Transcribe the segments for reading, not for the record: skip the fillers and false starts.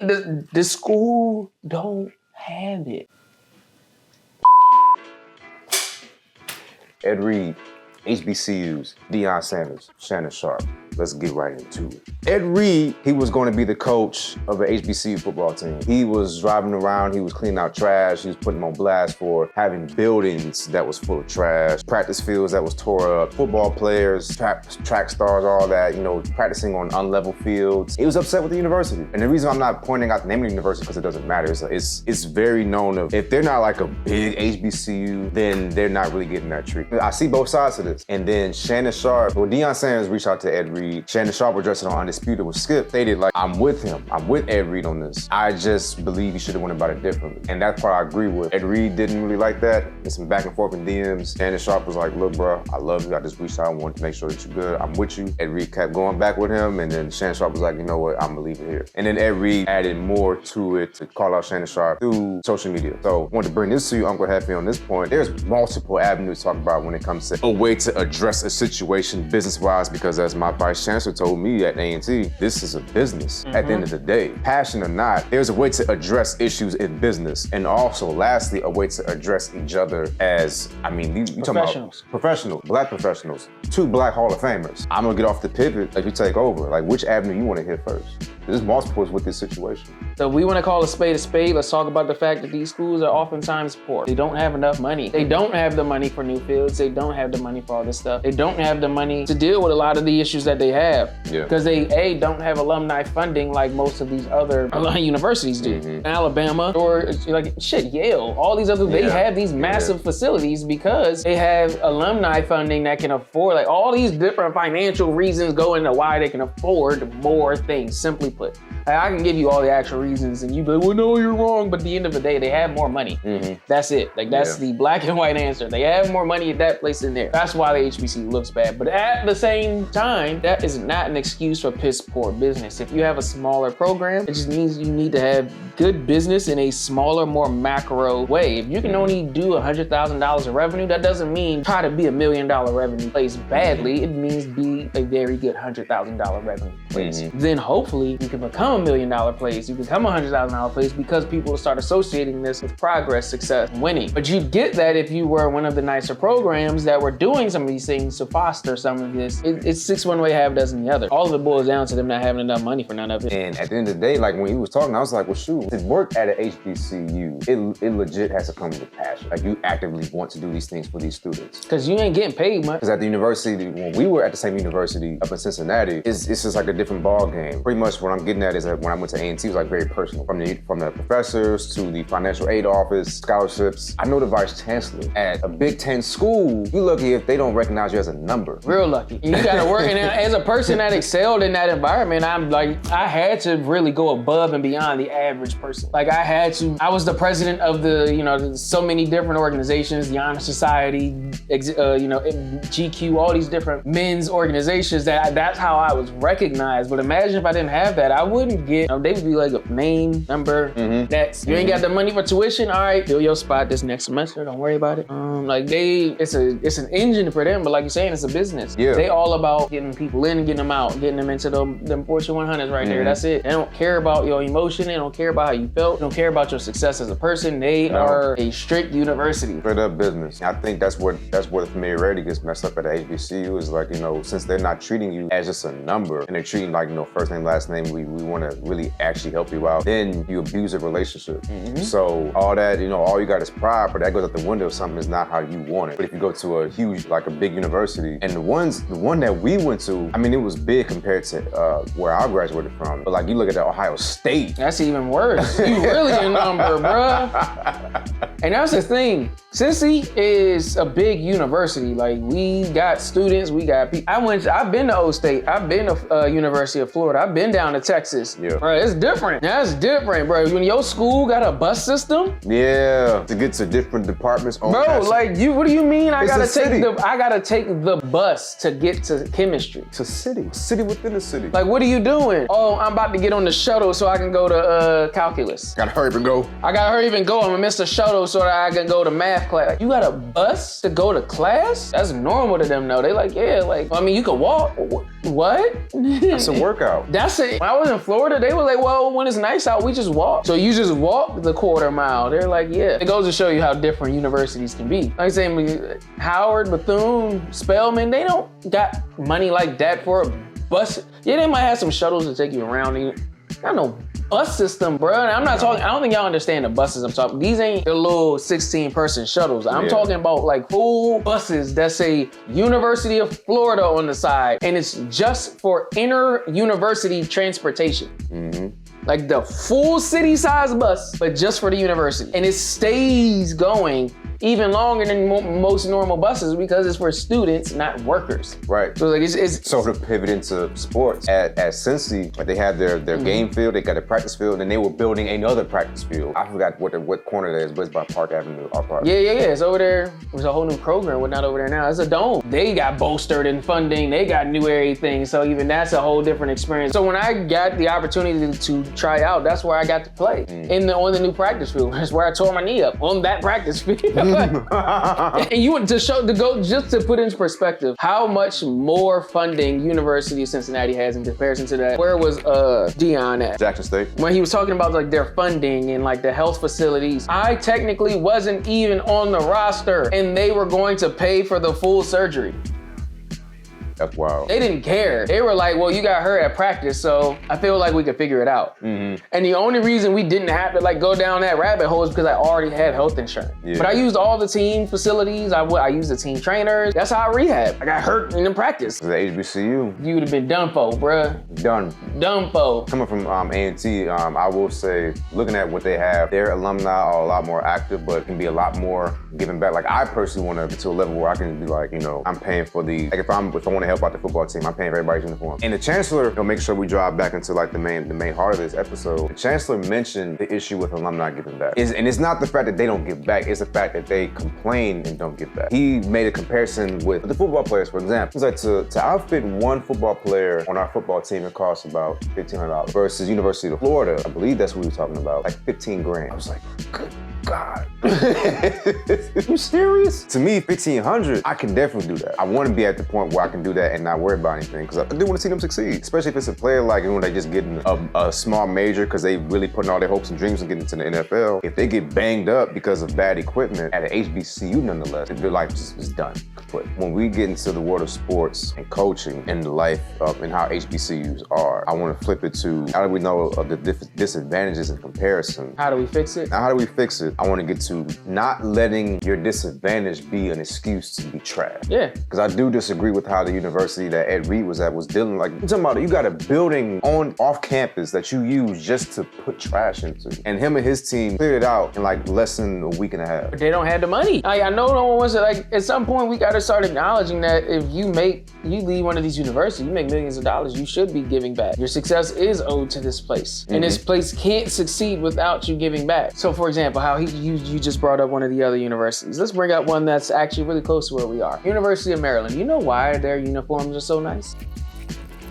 The school don't have it. Ed Reed, HBCUs, Deion Sanders, Shannon Sharpe. Let's get right into it. Ed Reed, he was going to be the coach of an HBCU football team. He was driving around, he was cleaning out trash, he was putting them on blast for having buildings that was full of trash, practice fields that was tore up, football players, track stars, all that, practicing on unlevel fields. He was upset with the university. And the reason I'm not pointing out the name of the university because it doesn't matter, it's very known of, if they're not like a big HBCU, then they're not really getting that treatment. I see both sides of this. And then Shannon Sharpe, Deion Sanders reached out to Ed Reed. Shannon Sharpe addressed it on Undisputed with Skip, stated like, I'm with him. I'm with Ed Reed on this. I just believe he should have went about it differently. And that part I agree with. Ed Reed didn't really like that. There's some back and forth in DMs. Shannon Sharpe was like, look, bro, I love you. I just reached out. I wanted to make sure that you're good. I'm with you. Ed Reed kept going back with him. And then Shannon Sharpe was like, you know what? I'm gonna leave it here. And then Ed Reed added more to it to call out Shannon Sharpe through social media. So I wanted to bring this to you, Uncle Happy, on this point. There's multiple avenues to talk about when it comes to a way to address a situation business-wise, because as my vice chancellor told me at A&T, this is a business at the end of the day. Passion or not, there's a way to address issues in business. And also, lastly, a way to address each other as, you talking about professionals, black professionals, 2 black Hall of Famers. I'm gonna get off the pivot as you take over. Like, which avenue you wanna hit first? There's multiples with this situation. So we want to call a spade a spade. Let's talk about the fact that these schools are oftentimes poor. They don't have enough money. They don't have the money for new fields. They don't have the money for all this stuff. They don't have the money to deal with a lot of the issues that they have. Because they don't have alumni funding like most of these other universities do. Alabama or Yale, all these other, they have these massive facilities because they have alumni funding that can afford, like all these different financial reasons go into why they can afford more things, simply put. I can give you all the actual reasons and you be like, well, no, you're wrong. But at the end of the day, they have more money. That's it. Like, that's the black and white answer. They have more money at that place in there. That's why the HBCU looks bad. But at the same time, that is not an excuse for piss poor business. If you have a smaller program, it just means you need to have good business in a smaller, more macro way. If you can only do $100,000 of revenue, that doesn't mean try to be $1 million revenue place badly. It means be a very good $100,000 revenue place. Then hopefully you can become $1 million place. You become a $100,000 place because people will start associating this with progress, success, and winning. But you'd get that if you were one of the nicer programs that were doing some of these things to foster some of this. It's 6 one way, half dozen the other. All of it boils down to them not having enough money for none of it. And at the end of the day, like when he was talking, I was like, well, shoot, to work at an HBCU, it legit has to come with passion. Like, you actively want to do these things for these students. Because you ain't getting paid much. Because at the university, when we were at the same university up in Cincinnati, it's just like a different ball game. Pretty much what I'm getting at is that when I went to A&T, it was like very personal. From the professors to the financial aid office, scholarships. I know the vice chancellor at a Big Ten school, you lucky if they don't recognize you as a number. Real lucky. You gotta work. And as a person that excelled in that environment, I had to really go above and beyond the average person. Like, I was the president of so many different organizations, the Honor Society, GQ, all these different men's organizations that's how I was recognized. But imagine if I didn't have that, I wouldn't get, they would be like a name, number, that's, you ain't got the money for tuition, all right, fill your spot this next semester, don't worry about it. It's an engine for them, but like you're saying, it's a business. They all about getting people in, getting them out, getting them into them Fortune 100s right there, that's it. They don't care about your emotion, they don't care about how you felt, they don't care about your success as a person, they are a strict university. Straight up business. I think that's where the familiarity gets messed up at the HBCU is like, since they're not treating you as just a number and they're treating like, first name, last name, we want to really actually help you out, then you abuse a relationship. So all that, all you got is pride, but that goes out the window if something is not how you want it. But if you go to a huge, like a big university, and the one that we went to, it was big compared to where I graduated from. But like, you look at the Ohio State. That's even worse. You really a number, bruh. And that's the thing. Cincy is a big university. Like, we got students, we got people. I've been to O State. I've been to University of Florida. I've been down to Texas. Bro, it's different. That's different, bro. When your school got a bus system. To get to different departments. Bro, what do you mean I gotta take the bus to get to chemistry? It's a city within a city. Like, what are you doing? Oh, I'm about to get on the shuttle so I can go to calculus. Gotta hurry up and go. I gotta hurry up and go. I'm gonna miss the shuttle so that I can go to math class. You got a bus to go to class? That's normal to them, though. They like, you could walk. What? That's a workout. That's it. When I was in Florida, Florida, they were like, well, when it's nice out, we just walk. So you just walk the quarter mile. They're like, yeah. It goes to show you how different universities can be. Like saying Howard, Bethune, Spelman, they don't got money like that for a bus. Yeah, they might have some shuttles to take you around. Got no bus system, bro. And I'm not talking, I don't think y'all understand the buses I'm talking. These ain't the little 16-person shuttles. I'm talking about like full buses that say University of Florida on the side. And it's just for inter-university transportation. Like the full city-size bus, but just for the university. And it stays going even longer than most normal buses because it's for students, not workers. Right. So like it's so to pivot into sports, at Cincy, like they had their game field, they got a practice field, and they were building another practice field. I forgot what corner that is, but it's by Park Avenue, our park. Yeah. It's over there. There's a whole new program. We're not over there now. It's a dome. They got bolstered in funding. They got new everything. So even that's a whole different experience. So when I got the opportunity to try out, that's where I got to play on the new practice field. That's where I tore my knee up on that practice field. And you want to put into perspective how much more funding University of Cincinnati has in comparison to that. Where was Dion at? Jackson State. When he was talking about like their funding and like the health facilities, I technically wasn't even on the roster and they were going to pay for the full surgery. That's wild. They didn't care. They were like, well, you got hurt at practice, so I feel like we could figure it out. And the only reason we didn't have to like go down that rabbit hole is because I already had health insurance. But I used all the team facilities. I used the team trainers. That's how I rehab. I got hurt in practice. The HBCU. You would have been done for, bruh. Done for. Coming from A&T, I will say, looking at what they have, their alumni are a lot more active, but can be a lot more giving back. Like I personally want to get to a level where I can be like, you know, I'm paying for the, like if I want to help out the football team, I'm paying for everybody's uniform. And the chancellor, make sure we drive back into like the main heart of this episode. The chancellor mentioned the issue with alumni giving back. And it's not the fact that they don't give back, it's the fact that they complain and don't give back. He made a comparison with the football players, for example. He's like, to outfit one football player on our football team, it costs about $1,500 versus University of Florida, I believe that's what we were talking about, like 15 grand. I was like, good God. You serious? To me, 1,500, I can definitely do that. I want to be at the point where I can do that and not worry about anything because I do want to see them succeed. Especially if it's a player like, you know, they just getting a small major because they really putting all their hopes and dreams on getting to the NFL. If they get banged up because of bad equipment at an HBCU nonetheless, their life is done. When we get into the world of sports and coaching and the life and how HBCUs are, I want to flip it to how do we know of the disadvantages in comparison? How do we fix it? Now, how do we fix it? I want to get to not letting your disadvantage be an excuse to be trash. Yeah. Because I do disagree with how the university that Ed Reed was at was dealing. Like, you're talking about, you got a building off campus that you use just to put trash into. And him and his team cleared it out in like less than a week and a half. But they don't have the money. I know no one wants to, like, at some point we got to start acknowledging that if you leave one of these universities, you make millions of dollars, you should be giving back. Your success is owed to this place. And this place can't succeed without you giving back. So for example, how you just brought up one of the other universities. Let's bring up one that's actually really close to where we are. University of Maryland. You know why their uniforms are so nice?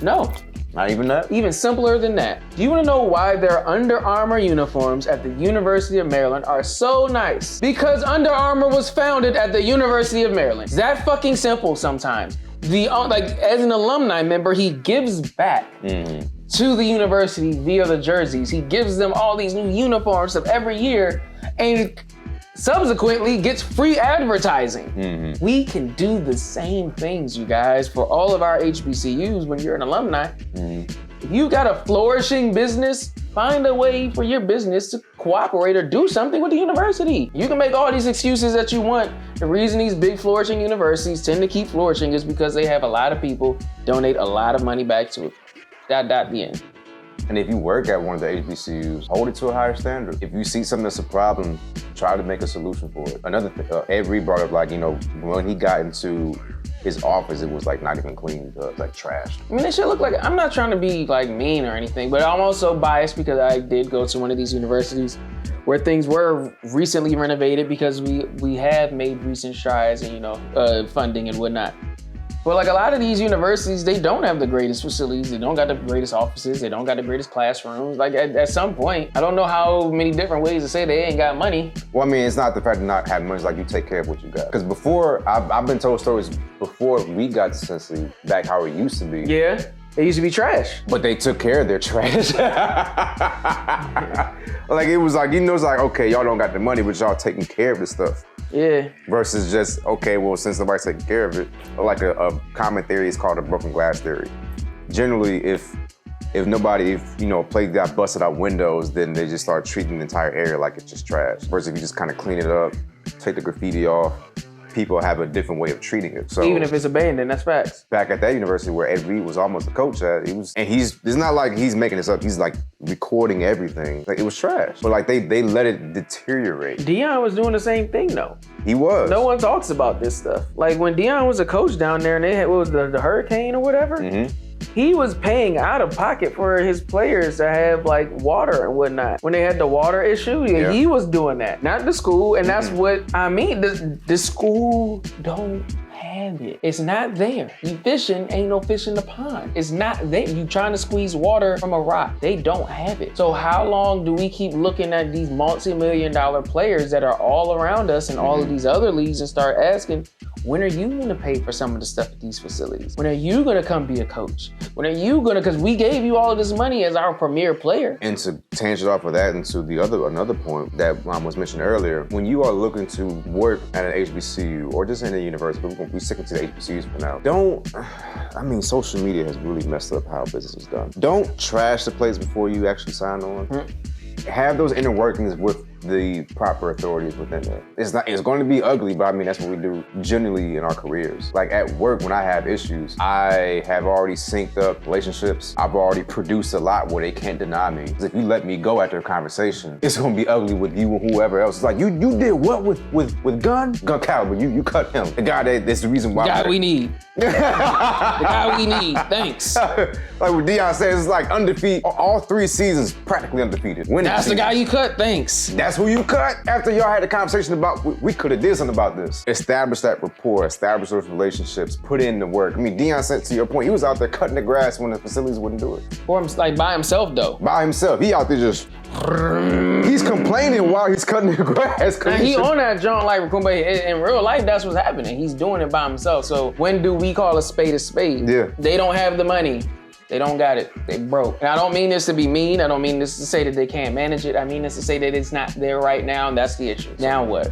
No. Not even that? Even simpler than that. Do you want to know why their Under Armour uniforms at the University of Maryland are so nice? Because Under Armour was founded at the University of Maryland. It's that fucking simple sometimes. As an alumni member, he gives back to the university via the jerseys. He gives them all these new uniforms of every year and subsequently gets free advertising. We can do the same things, you guys, for all of our HBCUs when you're an alumni. If you got a flourishing business, find a way for your business to cooperate or do something with the university. You can make all these excuses that you want. The reason these big flourishing universities tend to keep flourishing is because they have a lot of people donate a lot of money back to it. The end. And if you work at one of the HBCUs, hold it to a higher standard. If you see something that's a problem, try to make a solution for it. Another thing, Ed Reed brought up, like, you know, when he got into his office, it was like not even cleaned up, like trash. I mean, it should look like, I'm not trying to be like mean or anything, but I'm also biased because I did go to one of these universities where things were recently renovated because we have made recent strides in, funding and whatnot. But like a lot of these universities, they don't have the greatest facilities. They don't got the greatest offices. They don't got the greatest classrooms. Like at some point, I don't know how many different ways to say they ain't got money. Well, I mean, it's not the fact of not having money. It's like you take care of what you got. Because before, I've been told stories before we got to Cincy, back how it used to be. Yeah. They used to be trash. But they took care of their trash. Like, it was like, you know, it's like, okay, y'all don't got the money, but y'all taking care of this stuff. Yeah. Versus just, okay, well, since nobody's taking care of it, like a common theory is called a broken glass theory. Generally, if plate got busted out windows, then they just start treating the entire area like it's just trash. Versus if you just kind of clean it up, take the graffiti off, people have a different way of treating it. So even if it's abandoned, that's facts. Back at that university where Ed Reed was almost a coach at, it's not like he's making this up, he's like recording everything. Like, it was trash. But like they let it deteriorate. Deion was doing the same thing though. He was. No one talks about this stuff. Like when Deion was a coach down there and they had, what was the hurricane or whatever? Mm-hmm. He was paying out of pocket for his players to have like water and whatnot. When they had the water issue, he was doing that, not the school. And that's what I mean. The school don't have it. It's not there. You fishing, ain't no fish in the pond. It's not there. You trying to squeeze water from a rock. They don't have it. So how long do we keep looking at these multi-million-dollar players that are all around us in all of these other leagues and start asking, when are you gonna pay for some of the stuff at these facilities? When are you gonna come be a coach? When are you gonna, because we gave you all of this money as our premier player. And to tangent off of that into another point that was mentioned earlier, when you are looking to work at an HBCU or just in a university, but we're gonna be sticking to the HBCUs for now, social media has really messed up how business is done. Don't trash the place before you actually sign on. Have those inner workings with the proper authorities within there. It's going to be ugly, but that's what we do generally in our careers. Like at work, when I have issues, I have already synced up relationships. I've already produced a lot where they can't deny me. Because if you let me go after a conversation, it's going to be ugly with you and whoever else. It's like, you did what with Gun Caliber? You cut him. The guy that's the reason why. The guy we need. The guy we need. Thanks. Like what Deion says, it's like undefeated. All 3 seasons practically undefeated. That's the guy you cut. Thanks. That's who you cut after y'all had a conversation about, we could have did something about this. Establish that rapport, establish those relationships, put in the work. Deion said, to your point, he was out there cutting the grass when the facilities wouldn't do it. Or like by himself though. By himself. He out there just, he's complaining while he's cutting the grass. And he on that jump like Rakumba. In real life, that's what's happening. He's doing it by himself. So when do we call a spade a spade? Yeah. They don't have the money. They don't got it. They broke. And I don't mean this to be mean. I don't mean this to say that they can't manage it. I mean this to say that it's not there right now, and that's the issue. Now what?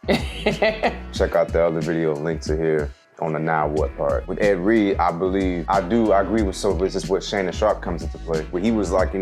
Check out the other video link to here on the now what part. With Ed Reed, I agree with some of this is what Shannon Sharpe comes into play. Where he was like,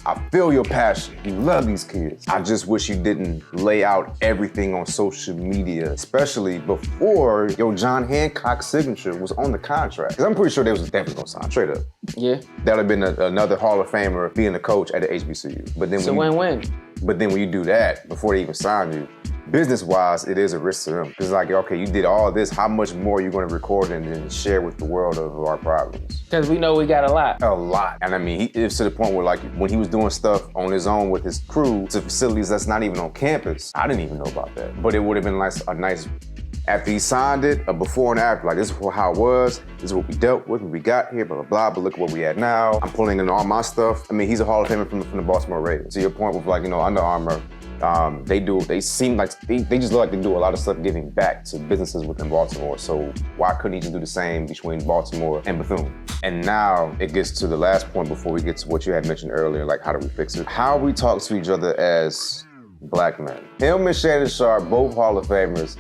I feel your passion. You love these kids. I just wish you didn't lay out everything on social media, especially before your John Hancock signature was on the contract. Because I'm pretty sure they was definitely gonna sign, straight up. Yeah. That would have been another Hall of Famer being a coach at the HBCU. But then it's a win-win. But then when you do that, before they even sign you, business-wise, it is a risk to them. Because like, okay, you did all this, how much more are you gonna record and then share with the world of our problems? Because we know we got a lot. A lot. And it's to the point where like, when he was doing stuff on his own with his crew to facilities that's not even on campus, I didn't even know about that. But it would have been a nice, after he signed it, a before and after, like this is how it was, this is what we dealt with, what we got here, blah, blah, blah, but look at what we at now. I'm pulling in all my stuff. He's a Hall of Famer from the Baltimore Ravens. To your point with like, Under Armour, they seem like, they just look like they do a lot of stuff giving back to businesses within Baltimore. So why couldn't he just do the same between Baltimore and Bethune? And now it gets to the last point before we get to what you had mentioned earlier, like how do we fix it? How we talk to each other as Black men. Him and Shannon Sharpe, both Hall of Famers,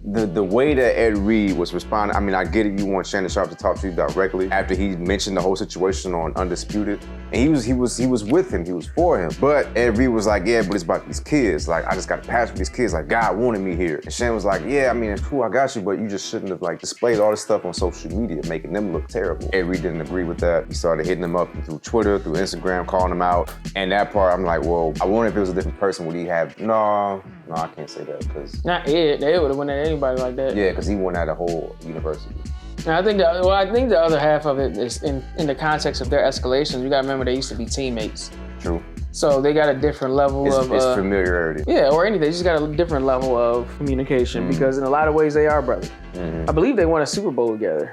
the way that Ed Reed was responding, I get it, you want Shannon Sharpe to talk to you directly after he mentioned the whole situation on Undisputed. And he was with him, he was for him. But Ed Reed was like, yeah, but it's about these kids. Like, I just got a pass for these kids. Like, God wanted me here. And Shannon was like, yeah, it's cool, I got you, but you just shouldn't have displayed all this stuff on social media, making them look terrible. Ed Reed didn't agree with that. He started hitting them up through Twitter, through Instagram, calling them out. And that part, I'm like, well, I wonder if it was a different person, would he have, no, I can't say that, because. Not Ed, they would have went at anybody like that. Yeah, because he went at a whole university. Now, I think the other half of it is in the context of their escalations. You gotta remember they used to be teammates. True. So they got a different level of... It's familiarity. Yeah, or anything. They just got a different level of communication because in a lot of ways they are brothers. I believe they won a Super Bowl together.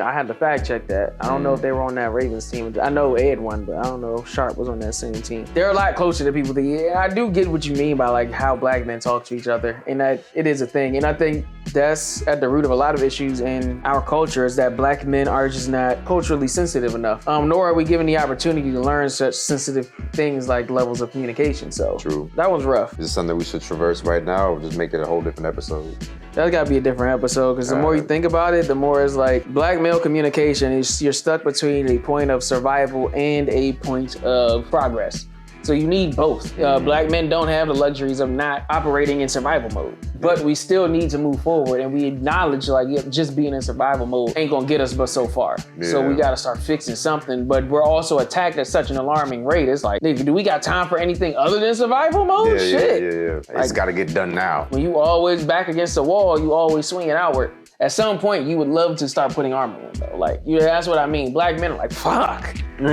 I had to fact check that. I don't know if they were on that Ravens team. I know Ed won, but I don't know if Sharpe was on that same team. They're a lot closer to people. I do get what you mean by like how black men talk to each other, and that it is a thing. And I think that's at the root of a lot of issues in our culture is that black men are just not culturally sensitive enough. Nor are we given the opportunity to learn such sensitive things like levels of communication. So true. That was rough. Is this something we should traverse right now or just make it a whole different episode? That's gotta be a different episode because the more you think about it, the more it's like black male communication is you're stuck between a point of survival and a point of progress. So you need both. Black men don't have the luxuries of not operating in survival mode, but we still need to move forward and we acknowledge like just being in survival mode ain't gonna get us but so far. Yeah. So we gotta start fixing something, but we're also attacked at such an alarming rate. It's like, nigga, do we got time for anything other than survival mode? Shit. Yeah. It's gotta get done now. When you always back against the wall, you always swinging outward. At some point, you would love to start putting armor on though. Like, that's what I mean. Black men are like, fuck. Woo!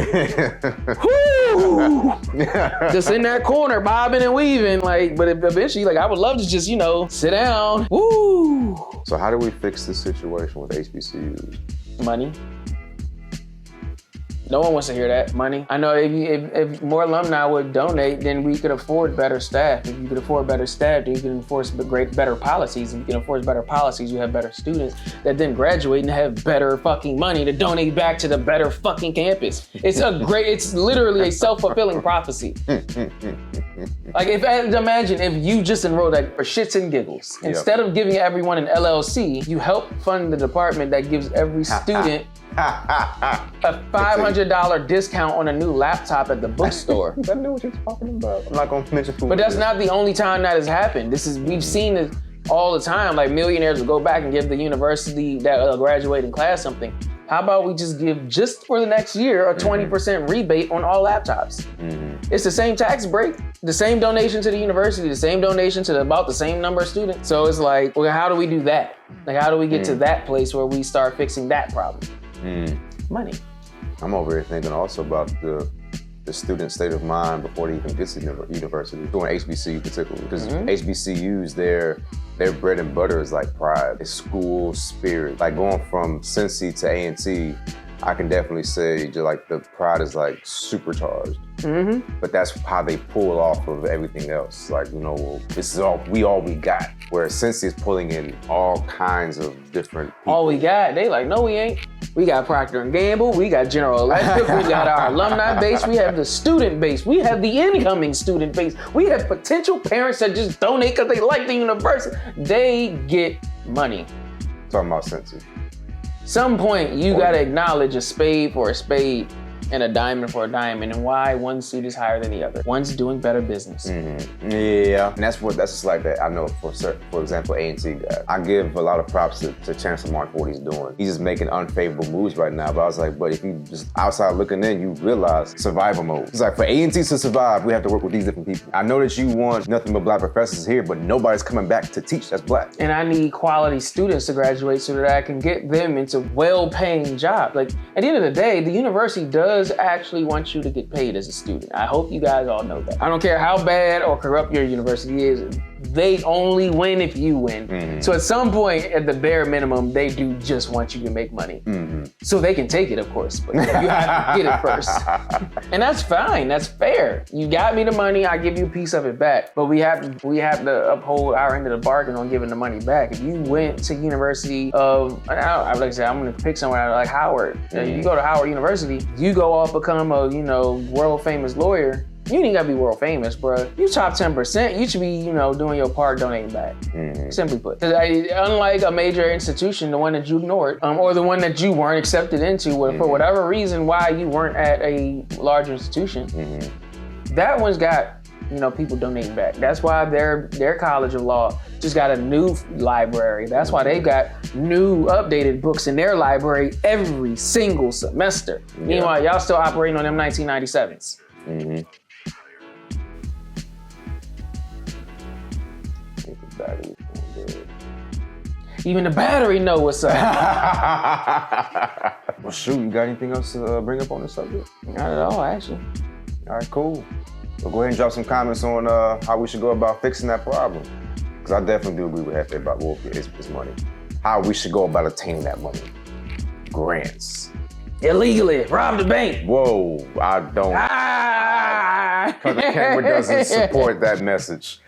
Just in that corner, bobbing and weaving. Like, but eventually, like, I would love to just, sit down. Woo! So how do we fix this situation with HBCUs? Money. No one wants to hear that. Money. I know if more alumni would donate, then we could afford better staff. If you could afford better staff, then you can enforce better policies. If you can enforce better policies, you have better students that then graduate and have better fucking money to donate back to the better fucking campus. It's literally a self-fulfilling prophecy. Like imagine if you just enrolled like for shits and giggles. Instead of giving everyone an LLC, you help fund the department that gives every student a $500 discount on a new laptop at the bookstore. I know what you're talking about. I'm not gonna mention food. But that's not the only time that has happened. We've seen it all the time. Like millionaires will go back and give the university that graduating class something. How about we just give just for the next year a 20% rebate on all laptops? It's the same tax break, the same donation to the university, the same donation to about the same number of students. So it's like, well, how do we do that? Like, how do we get to that place where we start fixing that problem? Money. I'm over here thinking also about the student state of mind before they even get to university, doing HBCU particularly, because HBCUs, their bread and butter is like pride. It's school spirit. Like going from Cincy to A&T, I can definitely say just like the pride is like supercharged. But that's how they pull off of everything else. Like, this is all we got. Whereas Cincy is pulling in all kinds of different people. All we got, they like, no, we ain't. We got Procter & Gamble, we got General Electric, we got our alumni base, we have the student base, we have the incoming student base, we have potential parents that just donate because they like the university. They get money. Talking about Cincy. Some point, you gotta acknowledge a spade for a spade and a diamond for a diamond, and why one seat is higher than the other. One's doing better business. Yeah, and that's just like that. I know for example, A&T guy. I give a lot of props to Chancellor Mark for what he's doing. He's just making unfavorable moves right now, but I was like, but if you just outside looking in, you realize survival mode. It's like for A&T to survive, we have to work with these different people. I know that you want nothing but black professors here, but nobody's coming back to teach that's black. And I need quality students to graduate so that I can get them into well-paying jobs. Like, at the end of the day, the university does actually want you to get paid as a student. I hope you guys all know that. I don't care how bad or corrupt your university is, they only win if you win. So at some point, at the bare minimum, they do just want you to make money. So they can take it, of course, but you have to get it first. And that's fine, that's fair. You got me the money, I give you a piece of it back. But we have to uphold our end of the bargain on giving the money back. If you went to University of, like I said, I'm gonna pick somewhere like Howard. You go to Howard University, you go off become a, world famous lawyer. You ain't gotta be world famous, bro. You top 10%, you should be, doing your part, donating back. Simply put. Unlike a major institution, the one that you ignored, or the one that you weren't accepted into for whatever reason why you weren't at a large institution, that one's got, people donating back. That's why their College of Law just got a new library. That's why they've got new updated books in their library every single semester. Meanwhile, y'all still operating on them 1997s. Even the battery know what's up. Well, shoot, you got anything else to bring up on the subject? Not at all, actually. All right, cool. Well, go ahead and drop some comments on how we should go about fixing that problem. Because I definitely do agree with Hefe about it's money. How we should go about attaining that money. Grants. Illegally, rob the bank. Whoa, I don't. Because the camera doesn't support that message.